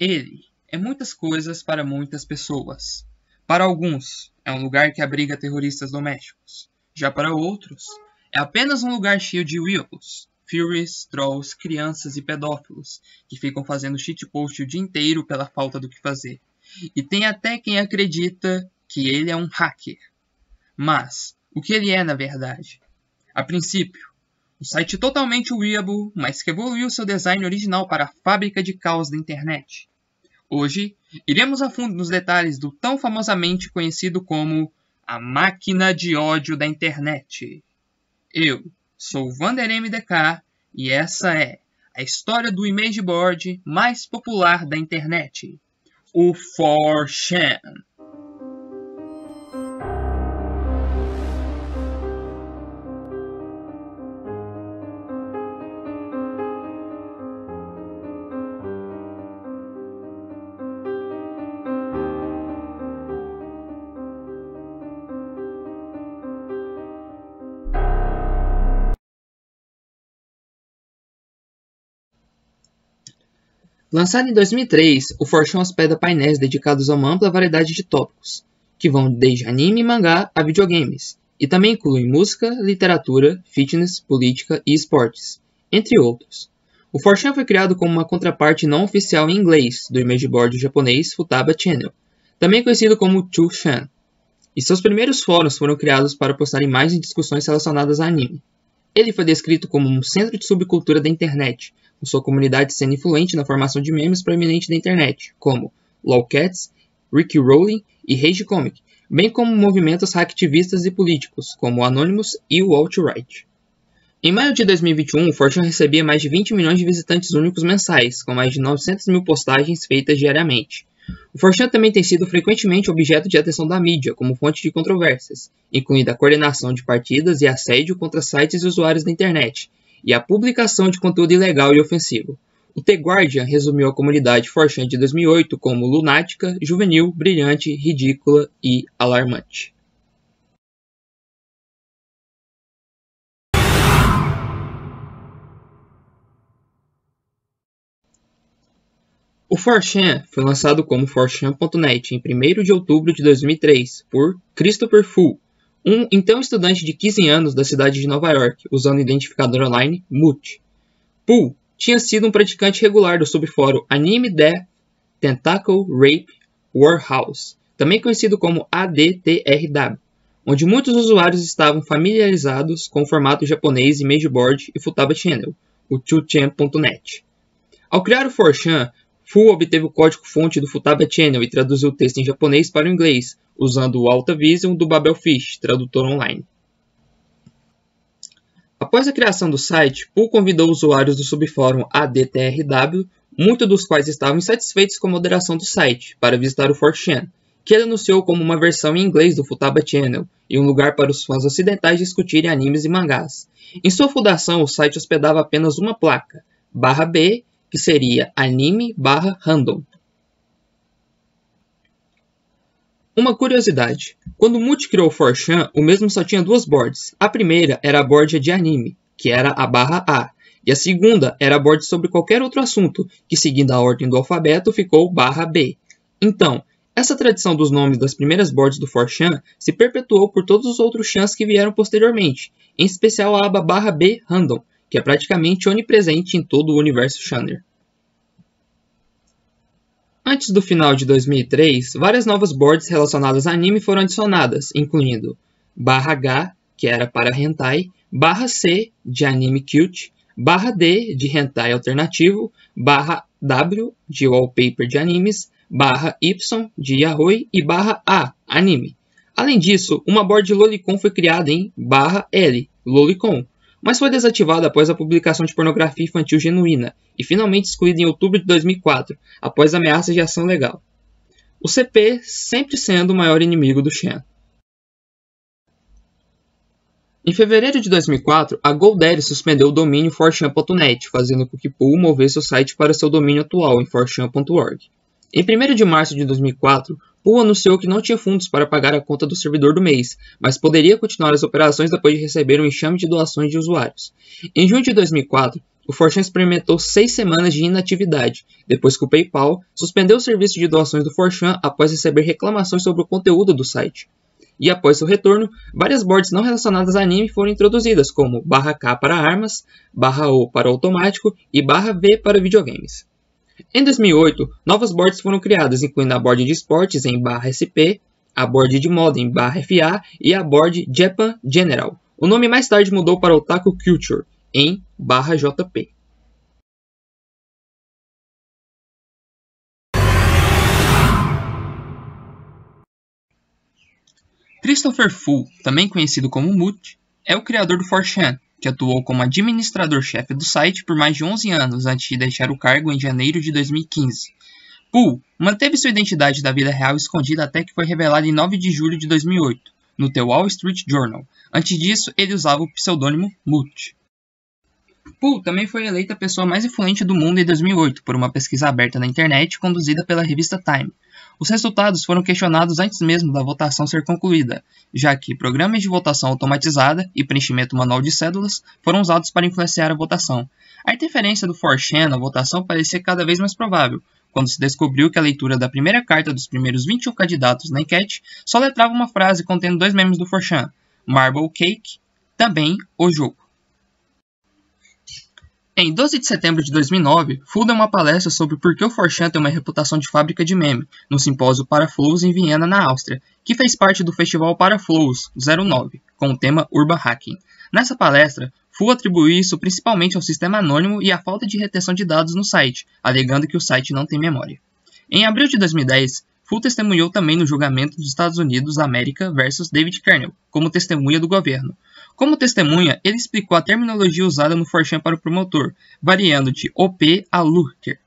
Ele é muitas coisas para muitas pessoas. Para alguns, é um lugar que abriga terroristas domésticos. Já para outros, é apenas um lugar cheio de weebos, furries, trolls, crianças e pedófilos que ficam fazendo shitpost o dia inteiro pela falta do que fazer. E tem até quem acredita que ele é um hacker. Mas, o que ele é na verdade? A princípio, um site totalmente weeaboo, mas que evoluiu seu design original para a fábrica de caos da internet. Hoje, iremos a fundo nos detalhes do tão famosamente conhecido como a máquina de ódio da internet. Eu sou o Vander MDK e essa é a história do image board mais popular da internet, o 4chan. Lançado em 2003, o 4chan hospeda painéis dedicados a uma ampla variedade de tópicos, que vão desde anime e mangá a videogames, e também incluem música, literatura, fitness, política e esportes, entre outros. O 4chan foi criado como uma contraparte não oficial em inglês do image board japonês Futaba Channel, também conhecido como 2chan, e seus primeiros fóruns foram criados para postar imagens e discussões relacionadas a anime. Ele foi descrito como um centro de subcultura da internet, com sua comunidade sendo influente na formação de memes proeminentes da internet, como lolcats, Ricky Rowling e Rage Comic, bem como movimentos hacktivistas e políticos, como o Anonymous e o Alt-Right. Em maio de 2021, o 4chan recebia mais de 20 milhões de visitantes únicos mensais, com mais de 900 mil postagens feitas diariamente. O 4chan também tem sido frequentemente objeto de atenção da mídia como fonte de controvérsias, incluindo a coordenação de partidas e assédio contra sites e usuários da internet, e a publicação de conteúdo ilegal e ofensivo. O The Guardian resumiu a comunidade 4chan de 2008 como lunática, juvenil, brilhante, ridícula e alarmante. O 4chan foi lançado como 4chan.net em 1º de outubro de 2003 por Christopher Fu, um então estudante de 15 anos da cidade de Nova York, usando o identificador online MUT. Fu tinha sido um praticante regular do subfórum Anime Death Tentacle Rape Warehouse, também conhecido como ADTRW, onde muitos usuários estavam familiarizados com o formato japonês Image Board e Futaba Channel, o 2chan.net. Ao criar o 4chan, Fu obteve o código-fonte do Futaba Channel e traduziu o texto em japonês para o inglês, usando o AltaVision do Babelfish, tradutor online. Após a criação do site, Fu convidou usuários do subfórum ADTRW, muitos dos quais estavam insatisfeitos com a moderação do site, para visitar o 4chan, que ele anunciou como uma versão em inglês do Futaba Channel e um lugar para os fãs ocidentais discutirem animes e mangás. Em sua fundação, o site hospedava apenas uma placa, /B, que seria anime/random. Uma curiosidade, quando o Mut criou o 4chan, o mesmo só tinha duas boards. A primeira era a board de anime, que era a /A, e a segunda era a board sobre qualquer outro assunto, que seguindo a ordem do alfabeto ficou /B. Então, essa tradição dos nomes das primeiras boards do 4chan se perpetuou por todos os outros chans que vieram posteriormente, em especial a aba /B random, que é praticamente onipresente em todo o universo Channer. Antes do final de 2003, várias novas boards relacionadas a anime foram adicionadas, incluindo /H, que era para hentai, /C, de anime cute, /D, de hentai alternativo, /W, de wallpaper de animes, /Y, de yaoi e /A, anime. Além disso, uma board de lolicon foi criada em /L, lolicon, mas foi desativada após a publicação de pornografia infantil genuína e finalmente excluída em outubro de 2004, após ameaças de ação legal. O CP sempre sendo o maior inimigo do Chan. Em fevereiro de 2004, a GoDaddy suspendeu o domínio 4chan.net, fazendo com que Fu movesse o site para seu domínio atual em 4chan.org. Em 1º de março de 2004, Fu anunciou que não tinha fundos para pagar a conta do servidor do mês, mas poderia continuar as operações depois de receber um enxame de doações de usuários. Em junho de 2004, o 4chan experimentou 6 semanas de inatividade, depois que o PayPal suspendeu o serviço de doações do 4chan após receber reclamações sobre o conteúdo do site. E após seu retorno, várias boards não relacionadas a anime foram introduzidas, como /K para armas, /O para automático e /V para videogames. Em 2008, novas boards foram criadas, incluindo a board de esportes em /SP, a board de moda em /FA e a board Japan General. O nome mais tarde mudou para Otaku Culture em /JP. Christopher Fu, também conhecido como Mut, é o criador do 4chan, que atuou como administrador-chefe do site por mais de 11 anos antes de deixar o cargo em janeiro de 2015. Fu manteve sua identidade da vida real escondida até que foi revelada em 9 de julho de 2008, no The Wall Street Journal. Antes disso, ele usava o pseudônimo Mut. Fu também foi eleita a pessoa mais influente do mundo em 2008 por uma pesquisa aberta na internet conduzida pela revista Time. Os resultados foram questionados antes mesmo da votação ser concluída, já que programas de votação automatizada e preenchimento manual de cédulas foram usados para influenciar a votação. A interferência do 4chan na votação parecia cada vez mais provável, quando se descobriu que a leitura da primeira carta dos primeiros 21 candidatos na enquete só letrava uma frase contendo 2 memes do 4chan, Marble Cake, também o jogo. Em 12 de setembro de 2009, Fu deu uma palestra sobre por que o 4chan tem uma reputação de fábrica de meme, no simpósio Paraflows em Viena, na Áustria, que fez parte do festival Paraflows 09, com o tema Urban Hacking. Nessa palestra, Fu atribuiu isso principalmente ao sistema anônimo e à falta de retenção de dados no site, alegando que o site não tem memória. Em abril de 2010, Fu testemunhou também no julgamento dos Estados Unidos da América versus David Kernel, como testemunha do governo. Como testemunha, ele explicou a terminologia usada no 4chan para o promotor, variando de OP a lurker.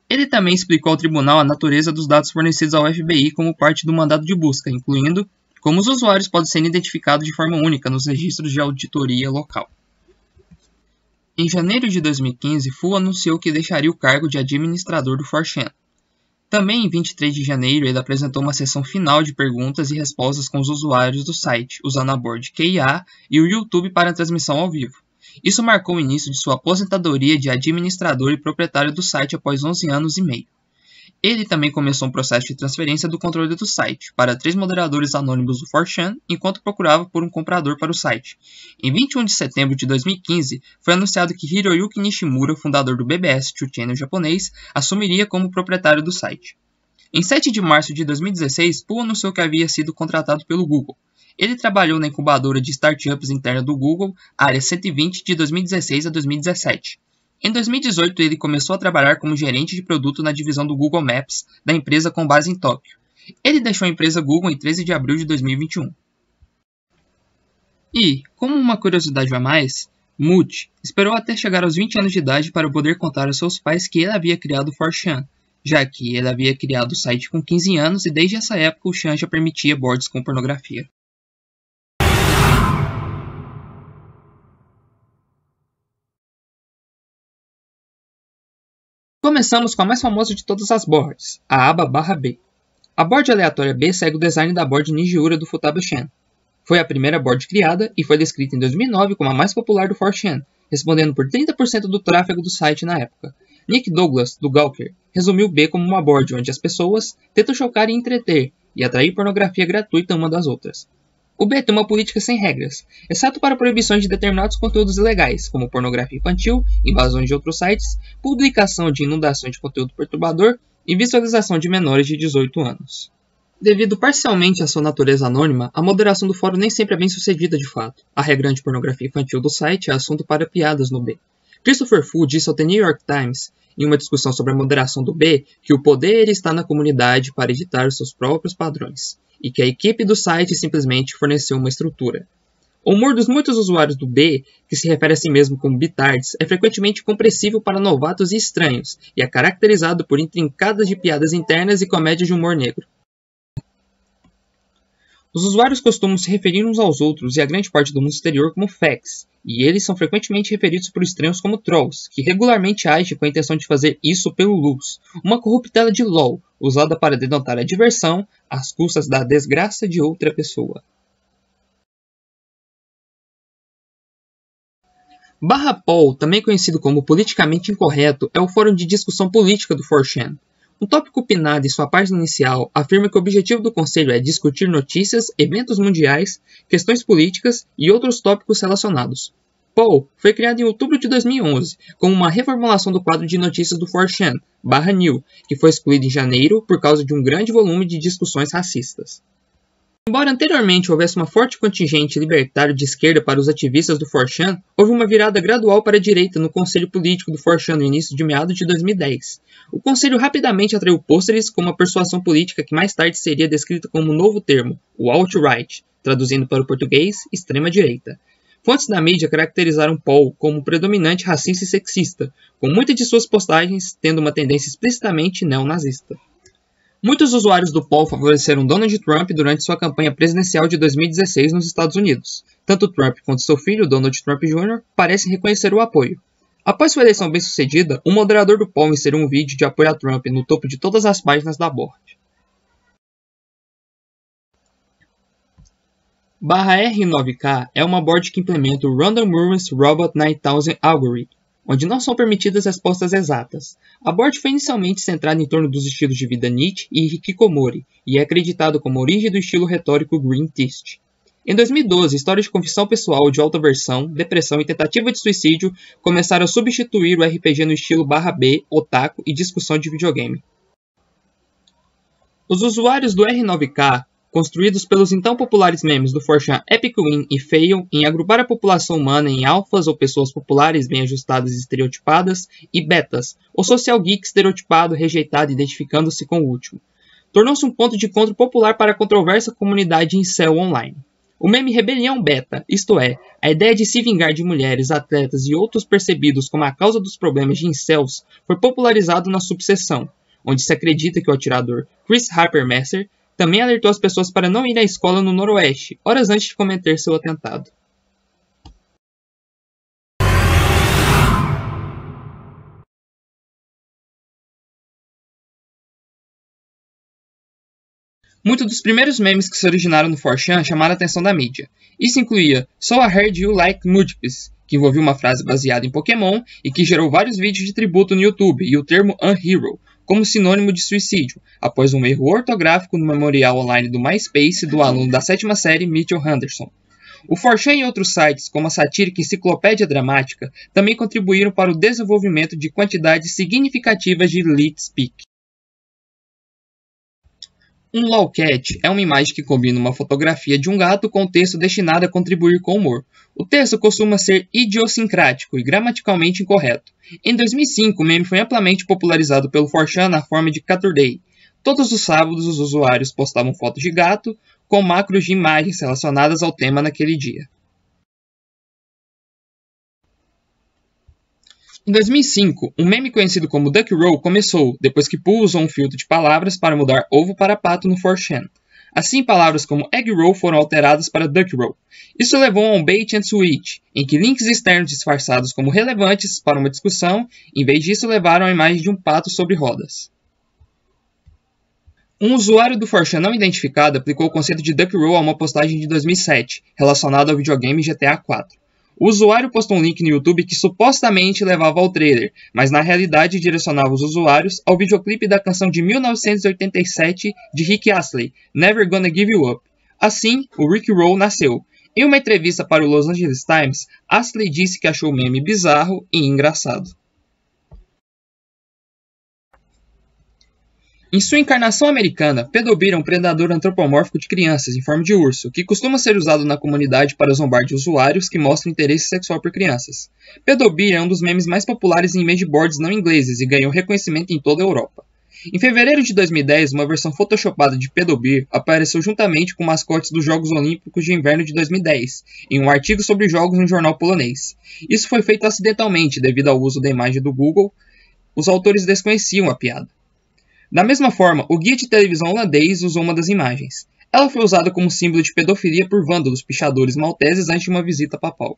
Ele também explicou ao tribunal a natureza dos dados fornecidos ao FBI como parte do mandado de busca, incluindo como os usuários podem ser identificados de forma única nos registros de auditoria local. Em janeiro de 2015, Fu anunciou que deixaria o cargo de administrador do 4chan. Também em 23 de janeiro, ele apresentou uma sessão final de perguntas e respostas com os usuários do site, usando a board QIA e o YouTube para a transmissão ao vivo. Isso marcou o início de sua aposentadoria de administrador e proprietário do site após 11 anos e meio. Ele também começou um processo de transferência do controle do site para 3 moderadores anônimos do 4chan, enquanto procurava por um comprador para o site. Em 21 de setembro de 2015, foi anunciado que Hiroyuki Nishimura, fundador do BBS Two Channel japonês, assumiria como proprietário do site. Em 7 de março de 2016, Fu anunciou que havia sido contratado pelo Google. Ele trabalhou na incubadora de startups interna do Google, Área 120, de 2016 a 2017. Em 2018, ele começou a trabalhar como gerente de produto na divisão do Google Maps da empresa com base em Tóquio. Ele deixou a empresa Google em 13 de abril de 2021. E, como uma curiosidade a mais, Mut esperou até chegar aos 20 anos de idade para poder contar aos seus pais que ele havia criado o 4chan, já que ele havia criado o site com 15 anos e desde essa época o Chan já permitia boards com pornografia. Começamos com a mais famosa de todas as boards, a aba /B. A board aleatória B segue o design da board Nijiura do Futaba-chan. Foi a primeira board criada e foi descrita em 2009 como a mais popular do 4chan, respondendo por 30% do tráfego do site na época. Nick Douglas, do Gawker, resumiu B como uma board onde as pessoas tentam chocar e entreter, e atrair pornografia gratuita uma das outras. O B tem uma política sem regras, exceto para proibições de determinados conteúdos ilegais, como pornografia infantil, invasões de outros sites, publicação de inundações de conteúdo perturbador e visualização de menores de 18 anos. Devido parcialmente à sua natureza anônima, a moderação do fórum nem sempre é bem sucedida de fato. A regra anti-pornografia infantil do site é assunto para piadas no B. Christopher Fu disse ao The New York Times, em uma discussão sobre a moderação do B, que o poder está na comunidade para editar os seus próprios padrões, e que a equipe do site simplesmente forneceu uma estrutura. O humor dos muitos usuários do B, que se refere a si mesmo como bitards, é frequentemente compreensível para novatos e estranhos, e é caracterizado por intrincadas de piadas internas e comédia de humor negro. Os usuários costumam se referir uns aos outros e a grande parte do mundo exterior como fags, e eles são frequentemente referidos por estranhos como trolls, que regularmente agem com a intenção de fazer isso pelo luz, uma corruptela de LOL, usada para denotar a diversão às custas da desgraça de outra pessoa. /Poll, também conhecido como politicamente incorreto, é o fórum de discussão política do 4chan. Um tópico opinado em sua página inicial afirma que o objetivo do conselho é discutir notícias, eventos mundiais, questões políticas e outros tópicos relacionados. Poll foi criado em outubro de 2011 como uma reformulação do quadro de notícias do 4chan, /New, que foi excluído em janeiro por causa de um grande volume de discussões racistas. Embora anteriormente houvesse uma forte contingente libertário de esquerda para os ativistas do 4chan, houve uma virada gradual para a direita no conselho político do 4chan no início de meados de 2010. O conselho rapidamente atraiu pôsteres com uma persuasão política que mais tarde seria descrita como um novo termo, o alt-right, traduzindo para o português, extrema-direita. Fontes da mídia caracterizaram Poll como predominante racista e sexista, com muitas de suas postagens tendo uma tendência explicitamente neonazista. Muitos usuários do Poll favoreceram Donald Trump durante sua campanha presidencial de 2016 nos Estados Unidos. Tanto Trump quanto seu filho, Donald Trump Jr., parecem reconhecer o apoio. Após sua eleição bem-sucedida, o moderador do Poll inseriu um vídeo de apoio a Trump no topo de todas as páginas da board. /R9K é uma board que implementa o Random Murex Robot 9000 Algorithm, onde não são permitidas respostas exatas. A board foi inicialmente centrada em torno dos estilos de vida Nietzsche e Hikikomori, e é acreditado como a origem do estilo retórico Green Theist. Em 2012, histórias de confissão pessoal, de autoaversão, depressão e tentativa de suicídio começaram a substituir o RPG no estilo /B, otaku e discussão de videogame. Os usuários do R9K, construídos pelos então populares memes do 4chan Epic Win e Fail em agrupar a população humana em alfas ou pessoas populares bem ajustadas e estereotipadas, e betas, ou social geek estereotipado, rejeitado identificando-se com o último. Tornou-se um ponto de encontro popular para a controversa comunidade incel online. O meme Rebelião Beta, isto é, a ideia de se vingar de mulheres, atletas e outros percebidos como a causa dos problemas de incels, foi popularizado na subseção, onde se acredita que o atirador Chris Harper Messer também alertou as pessoas para não ir à escola no Noroeste, horas antes de cometer seu atentado. Muitos dos primeiros memes que se originaram no 4chan chamaram a atenção da mídia. Isso incluía So I Heard You Like Mudpix, que envolvia uma frase baseada em Pokémon e que gerou vários vídeos de tributo no YouTube, e o termo Unhero, como sinônimo de suicídio, após um erro ortográfico no memorial online do MySpace do aluno da 7ª série Mitchell Henderson. O 4chan e outros sites, como a satírica Enciclopédia Dramática, também contribuíram para o desenvolvimento de quantidades significativas de lit speak. Um lolcat é uma imagem que combina uma fotografia de um gato com um texto destinado a contribuir com o humor. O texto costuma ser idiosincrático e gramaticalmente incorreto. Em 2005, o meme foi amplamente popularizado pelo 4chan na forma de Caturday. Todos os sábados, os usuários postavam fotos de gato com macros de imagens relacionadas ao tema naquele dia. Em 2005, um meme conhecido como Duck Roll começou, depois que Pooh usou um filtro de palavras para mudar ovo para pato no 4chan. Assim, palavras como Egg Roll foram alteradas para Duck Roll. Isso levou a um bait and switch, em que links externos disfarçados como relevantes para uma discussão, em vez disso levaram a imagem de um pato sobre rodas. Um usuário do 4chan não identificado aplicou o conceito de Duck Roll a uma postagem de 2007, relacionada ao videogame GTA 4. O usuário postou um link no YouTube que supostamente levava ao trailer, mas na realidade direcionava os usuários ao videoclipe da canção de 1987 de Rick Astley, Never Gonna Give You Up. Assim, o Rick Roll nasceu. Em uma entrevista para o Los Angeles Times, Astley disse que achou o meme bizarro e engraçado. Em sua encarnação americana, Pedobir é um predador antropomórfico de crianças em forma de urso, que costuma ser usado na comunidade para zombar de usuários que mostram interesse sexual por crianças. Pedobir é um dos memes mais populares em boards não ingleses e ganhou reconhecimento em toda a Europa. Em fevereiro de 2010, uma versão photoshopada de Pedobir apareceu juntamente com mascotes dos Jogos Olímpicos de Inverno de 2010, em um artigo sobre jogos no jornal polonês. Isso foi feito acidentalmente devido ao uso da imagem do Google. Os autores desconheciam a piada. Da mesma forma, o guia de televisão holandês usou uma das imagens. Ela foi usada como símbolo de pedofilia por vândalos pichadores malteses antes de uma visita papal.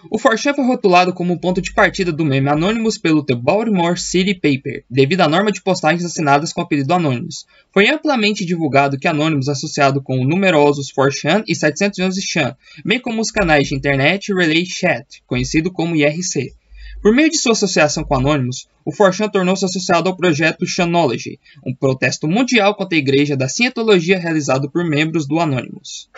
O 4chan foi rotulado como um ponto de partida do meme Anonymous pelo The Baltimore City Paper, devido à norma de postagens assinadas com o apelido Anonymous. Foi amplamente divulgado que Anonymous é associado com numerosos 4chan e 711chan, bem como os canais de internet Relay Chat, conhecido como IRC. Por meio de sua associação com Anonymous, o 4chan tornou-se associado ao projeto Chanology, um protesto mundial contra a Igreja da Cientologia realizado por membros do Anonymous.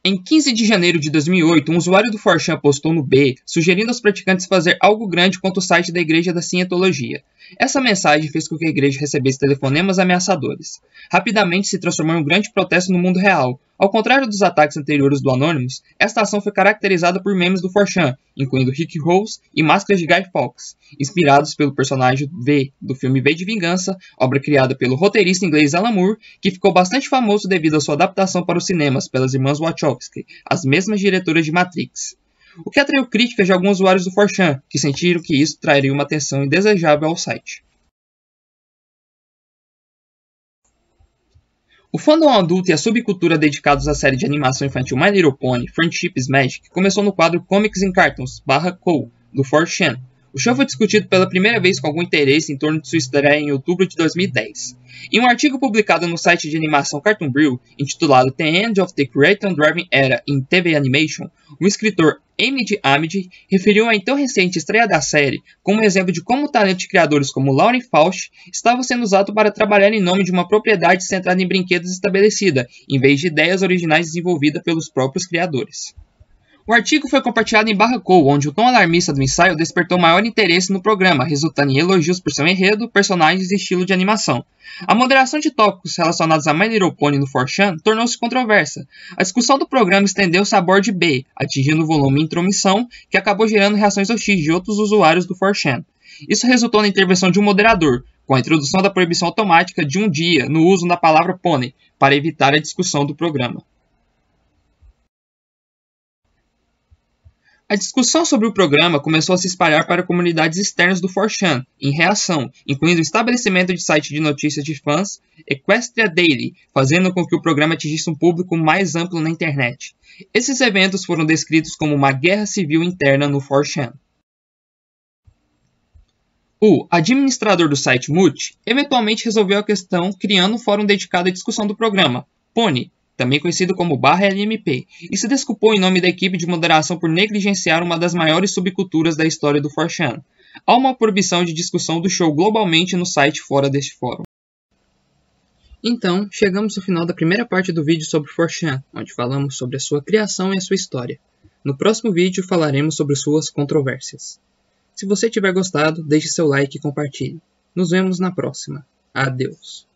Em 15 de janeiro de 2008, um usuário do 4chan postou no B, sugerindo aos praticantes fazer algo grande contra o site da Igreja da Cientologia. Essa mensagem fez com que a igreja recebesse telefonemas ameaçadores. Rapidamente se transformou em um grande protesto no mundo real. Ao contrário dos ataques anteriores do Anonymous, esta ação foi caracterizada por memes do 4chan, incluindo Rick Ross e máscaras de Guy Fawkes, inspirados pelo personagem V do filme V de Vingança, obra criada pelo roteirista inglês Alan Moore, que ficou bastante famoso devido à sua adaptação para os cinemas pelas irmãs Wachowski, as mesmas diretoras de Matrix. O que atraiu críticas de alguns usuários do 4chan, que sentiram que isso traria uma atenção indesejável ao site. O fandom adulto e a subcultura dedicados à série de animação infantil My Little Pony, Friendship is Magic, começou no quadro Comics and Cartoons /Co, do 4chan. O show foi discutido pela primeira vez com algum interesse em torno de sua estreia em outubro de 2010. Em um artigo publicado no site de animação Cartoon Brew, intitulado The End of the Creator Driven Era in TV Animation, o escritor Emid Hamid referiu a então recente estreia da série como um exemplo de como o talento de criadores como Lauren Faust estava sendo usado para trabalhar em nome de uma propriedade centrada em brinquedos estabelecida, em vez de ideias originais desenvolvidas pelos próprios criadores. O artigo foi compartilhado em /Co, onde o tom alarmista do ensaio despertou maior interesse no programa, resultando em elogios por seu enredo, personagens e estilo de animação. A moderação de tópicos relacionados a My Little Pony no 4chan tornou-se controversa. A discussão do programa estendeu-se a bordo B, atingindo o volume intromissão, que acabou gerando reações hostis de outros usuários do 4chan. Isso resultou na intervenção de um moderador, com a introdução da proibição automática de um dia no uso da palavra pônei, para evitar a discussão do programa. A discussão sobre o programa começou a se espalhar para comunidades externas do 4chan, em reação, incluindo o estabelecimento de site de notícias de fãs, Equestria Daily, fazendo com que o programa atingisse um público mais amplo na internet. Esses eventos foram descritos como uma guerra civil interna no 4chan. O administrador do site Moot eventualmente resolveu a questão criando um fórum dedicado à discussão do programa, Pony, também conhecido como /LMP, e se desculpou em nome da equipe de moderação por negligenciar uma das maiores subculturas da história do 4chan. Há uma proibição de discussão do show globalmente no site fora deste fórum. Então, chegamos ao final da primeira parte do vídeo sobre 4chan, onde falamos sobre a sua criação e a sua história. No próximo vídeo falaremos sobre suas controvérsias. Se você tiver gostado, deixe seu like e compartilhe. Nos vemos na próxima. Adeus.